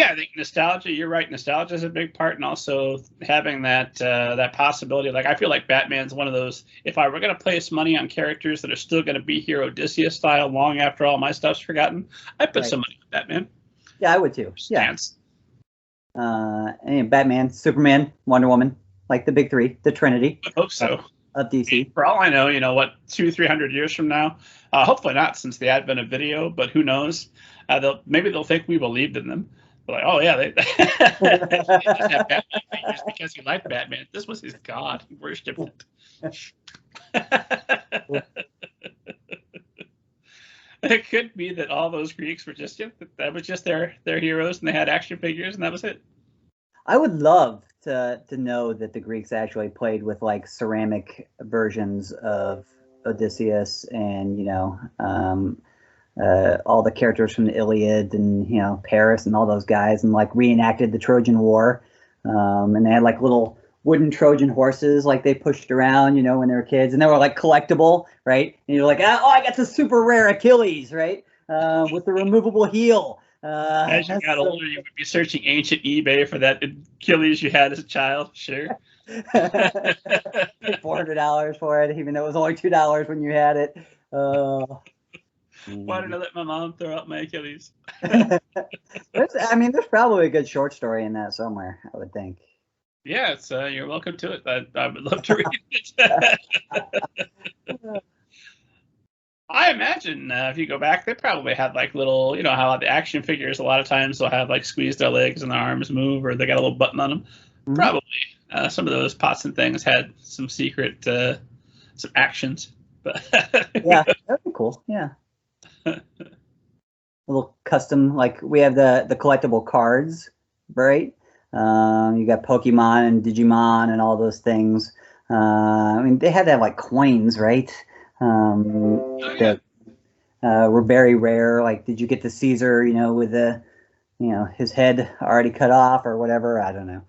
I think nostalgia. You're right. Nostalgia is a big part, and also having that possibility. Like I feel like Batman's one of those. If I were going to place money on characters that are still going to be here Odysseus style long after all my stuff's forgotten, I put some money on Batman. Yeah, I would too. Stance. And Batman, Superman, Wonder Woman, like the big three, the Trinity. I hope so. Of DC. For all I know, 200-300 years from now, hopefully not since the advent of video, but who knows? Maybe they'll think we believed in them. They're like, oh yeah, they just have Batman figures because he liked Batman. This was his god. He worshipped it. It could be that all those Greeks were just that was just their heroes, and they had action figures, and that was it. I would love to know that the Greeks actually played with like ceramic versions of Odysseus and all the characters from the Iliad and Paris and all those guys, and like reenacted the Trojan War, and they had like little wooden Trojan horses like they pushed around when they were kids, and they were like collectible, right? And you're like, oh, I got the super rare Achilles, right, with the removable heel. As you got older, you would be searching ancient eBay for that Achilles you had as a child. Sure. $400 for it, even though it was only $2 when you had it. Why did I let my mom throw out my Achilles? There's probably a good short story in that somewhere, I would think. Yeah, you're welcome to it. I would love to read it. I imagine if you go back, they probably had like little, how the action figures a lot of times they'll have like squeeze their legs and their arms move, or they got a little button on them. Mm-hmm. Probably some of those pots and things had some secret, some actions. But yeah, that'd be cool. Yeah, a little custom, like we have the collectible cards, right? You got Pokemon and Digimon and all those things. They had to have like coins, right? That were very rare. Like, did you get the Caesar, with the, his head already cut off or whatever? I don't know.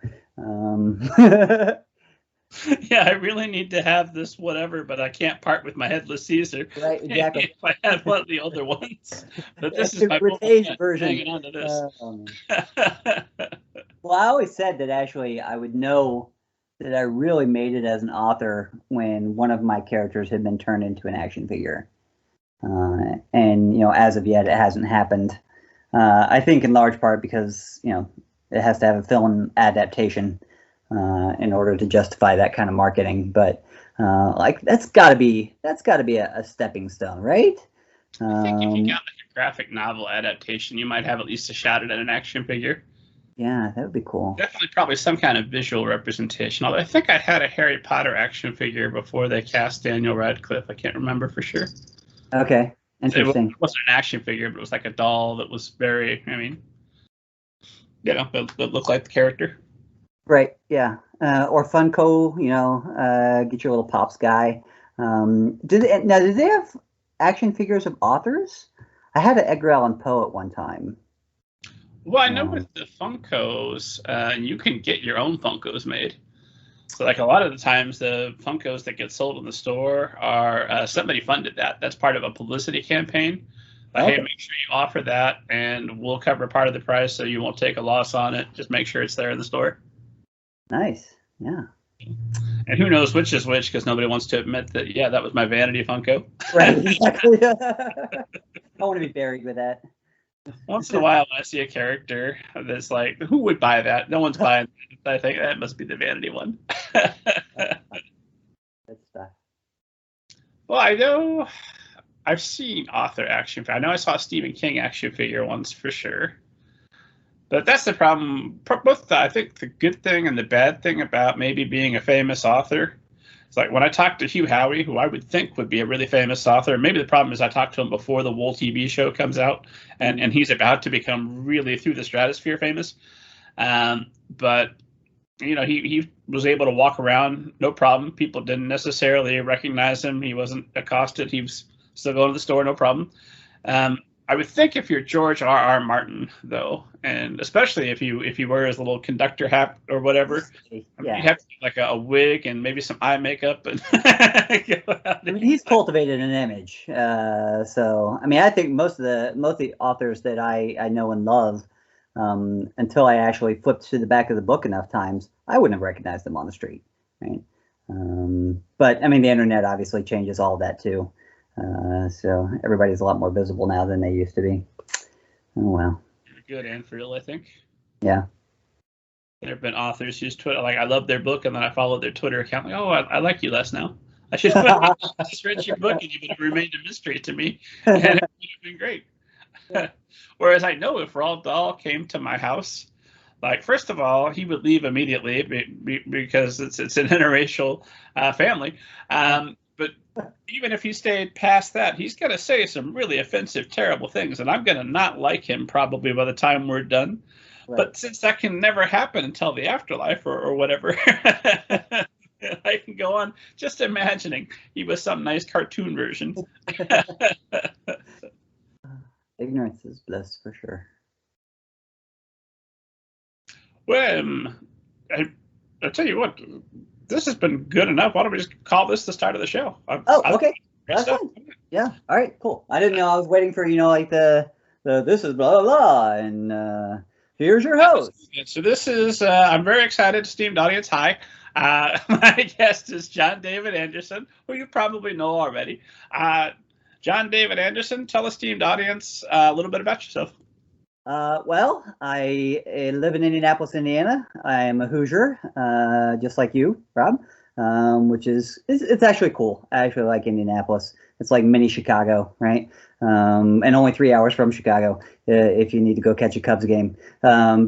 Yeah, I really need to have this whatever, but I can't part with my headless Caesar. Right, exactly. If I had one of the older ones, but this is my version. Hanging on to this. Well, I always said that actually I would know that I really made it as an author when one of my characters had been turned into an action figure. And as of yet, it hasn't happened. I think in large part because, it has to have a film adaptation in order to justify that kind of marketing. But that's got to be a stepping stone, right? I think if you got like a graphic novel adaptation, you might have at least a shot at an action figure. Yeah, that would be cool. Definitely probably some kind of visual representation. Although I think I had a Harry Potter action figure before they cast Daniel Radcliffe. I can't remember for sure. Okay, interesting. It wasn't an action figure, but it was like a doll that was very, it looked like the character. Right, yeah. Or Funko, get your little Pops guy. Did they have action figures of authors? I had an Edgar Allan Poe at one time. Well, I know with the Funkos, you can get your own Funkos made. So, like a lot of the times, the Funkos that get sold in the store are somebody funded that. That's part of a publicity campaign. Okay. Hey, make sure you offer that, and we'll cover part of the price, so you won't take a loss on it. Just make sure it's there in the store. Nice, yeah. And who knows which is which, because nobody wants to admit that. Yeah, that was my vanity Funko. Right, exactly. I want to be buried with that. Once in a while, when I see a character that's like, who would buy that? No one's buying it. I think that must be the vanity one. Good stuff. Well, I know I've seen author action figure. I know I saw a Stephen King action figure once for sure. But that's the problem. Both, I think, the good thing and the bad thing about maybe being a famous author. It's like when I talked to Hugh Howey, who I would think would be a really famous author. Maybe the problem is I talked to him before the Wool TV show comes out, and he's about to become really through the stratosphere famous. But he was able to walk around, no problem. People didn't necessarily recognize him. He wasn't accosted. He was still going to the store, no problem. I would think if you're George R.R. Martin, though, and especially if you wear his little conductor hat or whatever, you have to do like a wig and maybe some eye makeup. And he's cultivated an image. So I think most of the authors that I know and love Until I actually flipped to the back of the book enough times, I wouldn't have recognized them on the street, right? But I mean, the internet obviously changes all of that too. So everybody's a lot more visible now than they used to be. Oh well. Good and real, I think. Yeah. There have been authors whose Twitter, like I love their book, and then I followed their Twitter account. Like, oh, I like you less now. I should have just read your book, and you would have remained a mystery to me, and it would have been great. Whereas I know if Roald Dahl came to my house, like first of all, he would leave immediately because it's an interracial family. But even if he stayed past that, he's going to say some really offensive, terrible things, and I'm going to not like him probably by the time we're done. Right. But since that can never happen until the afterlife or whatever, I can go on just imagining he was some nice cartoon version. Ignorance is bliss for sure. Well, I'll tell you what, this has been good enough. Why don't we just call this the start of the show? Okay. That's fine. Yeah. All right, cool. I didn't know. I was waiting for, like the this is blah, blah, blah, and here's your host. So this is, I'm very excited, esteemed audience. Hi. My guest is John David Anderson, who you probably know already. John David Anderson, tell esteemed audience a little bit about yourself. Well, I live in Indianapolis, Indiana. I am a Hoosier, just like you, Rob, which is it's actually cool. I actually like Indianapolis. It's like mini Chicago, right? And only 3 hours from Chicago if you need to go catch a Cubs game.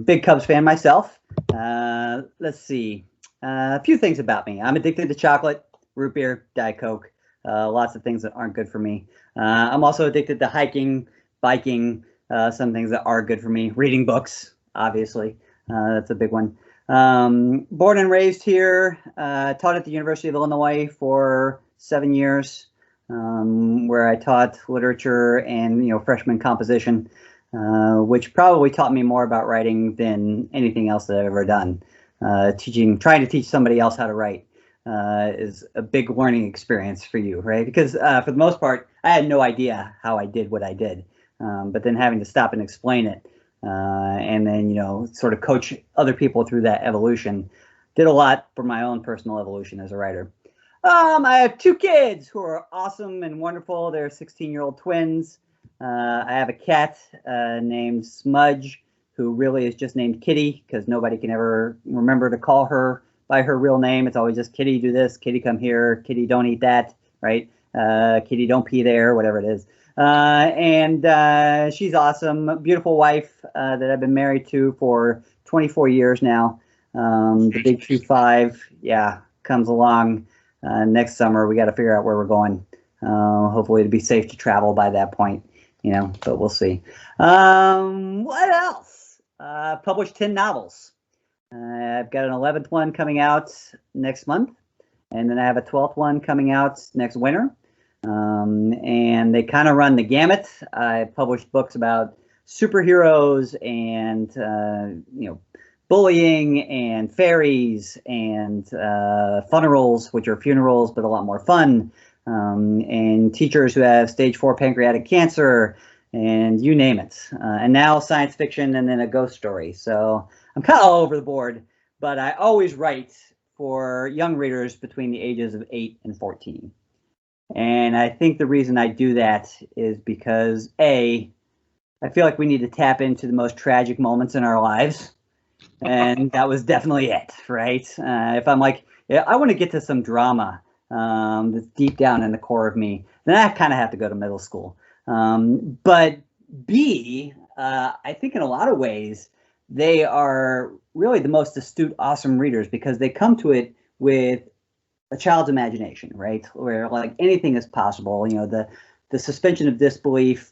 Big Cubs fan myself. Let's see. A few things about me. I'm addicted to chocolate, root beer, Diet Coke, lots of things that aren't good for me. I'm also addicted to hiking, biking, some things that are good for me. Reading books, obviously. That's a big one. Born and raised here, taught at the University of Illinois for 7 years, where I taught literature and, freshman composition, which probably taught me more about writing than anything else that I've ever done. Trying to teach somebody else how to write is a big learning experience for you, right? Because for the most part, I had no idea how I did what I did. But then having to stop and explain it, and then, sort of coach other people through that evolution, did a lot for my own personal evolution as a writer. I have 2 kids who are awesome and wonderful. They're 16-year-old twins. I have a cat named Smudge, who really is just named Kitty because nobody can ever remember to call her by her real name. It's always just Kitty, do this, Kitty, come here, Kitty, don't eat that, right? Kitty, don't pee there, whatever it is. And she's awesome, beautiful wife that I've been married to for 24 years now. The big 2-5, comes along next summer. We got to figure out where we're going. Hopefully it'll be safe to travel by that point, but we'll see. What else? Published 10 novels. I've got an 11th one coming out next month, and then I have a 12th one coming out next winter. And they kind of run the gamut. I published books about superheroes and, bullying and fairies and funerals, which are funerals, but a lot more fun, and teachers who have stage 4 pancreatic cancer, and you name it. And now science fiction and then a ghost story. So I'm kind of all over the board, but I always write for young readers between the ages of 8 and 14. And I think the reason I do that is because, A, I feel like we need to tap into the most tragic moments in our lives. And that was definitely it, right? If I'm like, I want to get to some drama that's deep down in the core of me, then I kind of have to go to middle school. But B, I think in a lot of ways, they are really the most astute, awesome readers because they come to it with a child's imagination, right? Where like anything is possible. The suspension of disbelief,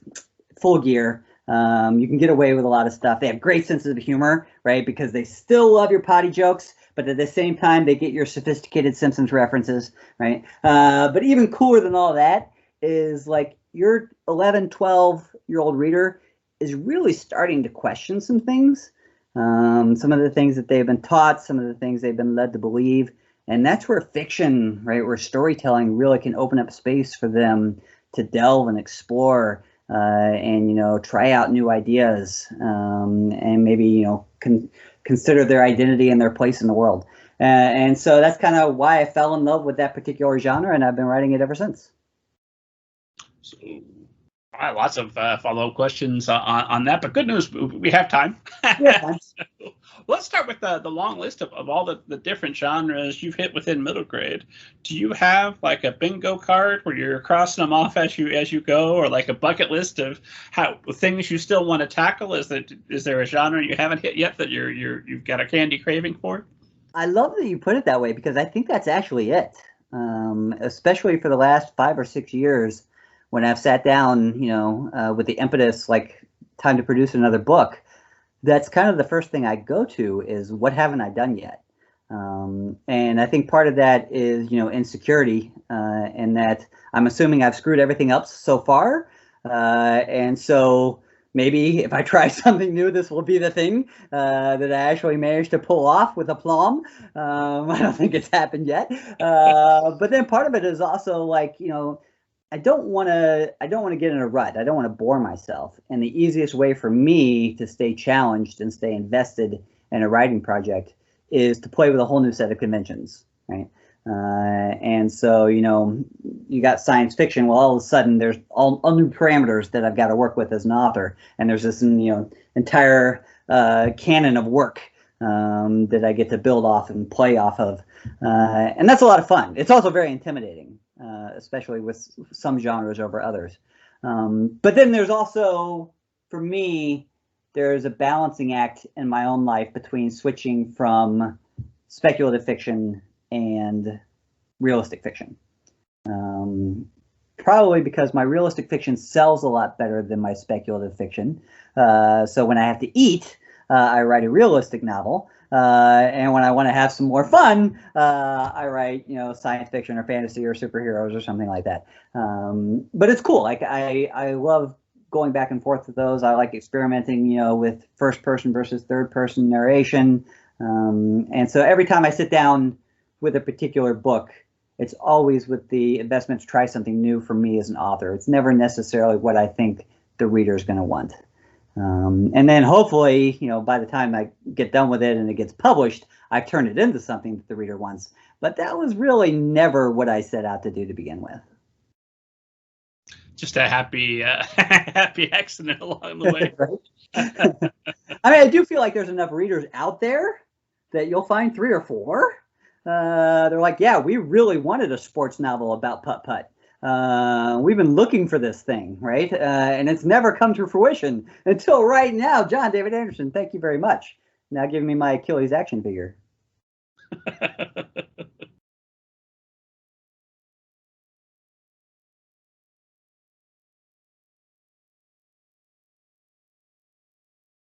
full gear. You can get away with a lot of stuff. They have great senses of humor, right? Because they still love your potty jokes, but at the same time, they get your sophisticated Simpsons references, right? But even cooler than all that is like your 11, 12-year-old reader is really starting to question some things. Some of the things that they've been taught, some of the things they've been led to believe. And that's where fiction, right, where storytelling really can open up space for them to delve and explore and try out new ideas, and maybe consider their identity and their place in the world. And so that's kind of why I fell in love with that particular genre, and I've been writing it ever since. So, lots of follow-up questions on that, but good news, we have time. Yeah. So, let's start with the long list of all the different genres you've hit within middle grade. Do you have like a bingo card where you're crossing them off as you go, or like a bucket list of things you still want to tackle? Is there a genre you haven't hit yet that you've got a candy craving for? I love that you put it that way, because I think that's actually it. Especially for the last 5 or 6 years, when I've sat down, with the impetus, like time to produce another book, that's kind of the first thing I go to is what haven't I done yet? And I think part of that is, insecurity, and that I'm assuming I've screwed everything up so far. And so maybe if I try something new, this will be the thing that I actually managed to pull off with aplomb. I don't think it's happened yet. But then part of it is also like, I don't want to get in a rut. I don't want to bore myself. And the easiest way for me to stay challenged and stay invested in a writing project is to play with a whole new set of conventions, right? And so, you got science fiction. Well, all of a sudden, there's all new parameters that I've got to work with as an author, and there's this, entire canon of work that I get to build off and play off of, and that's a lot of fun. It's also very intimidating, especially with some genres over others. But then there's also, for me, there's a balancing act in my own life between switching from speculative fiction and realistic fiction. Probably because my realistic fiction sells a lot better than my speculative fiction. So when I have to eat, I write a realistic novel. And when I want to have some more fun, I write, science fiction or fantasy or superheroes or something like that. But it's cool. Like I love going back and forth with those. I like experimenting, with first person versus third person narration. And so every time I sit down with a particular book, it's always with the investment to try something new for me as an author. It's never necessarily what I think the reader is going to want. And then hopefully, by the time I get done with it and it gets published, I've turned it into something that the reader wants. But that was really never what I set out to do to begin with. Just a happy accident along the way. Right? I mean, I do feel like there's enough readers out there that you'll find 3 or 4. They're like, yeah, we really wanted a sports novel about putt-putt. We've been looking for this thing, right? And it's never come to fruition until right now. John David Anderson, thank you very much. Now give me my Achilles action figure.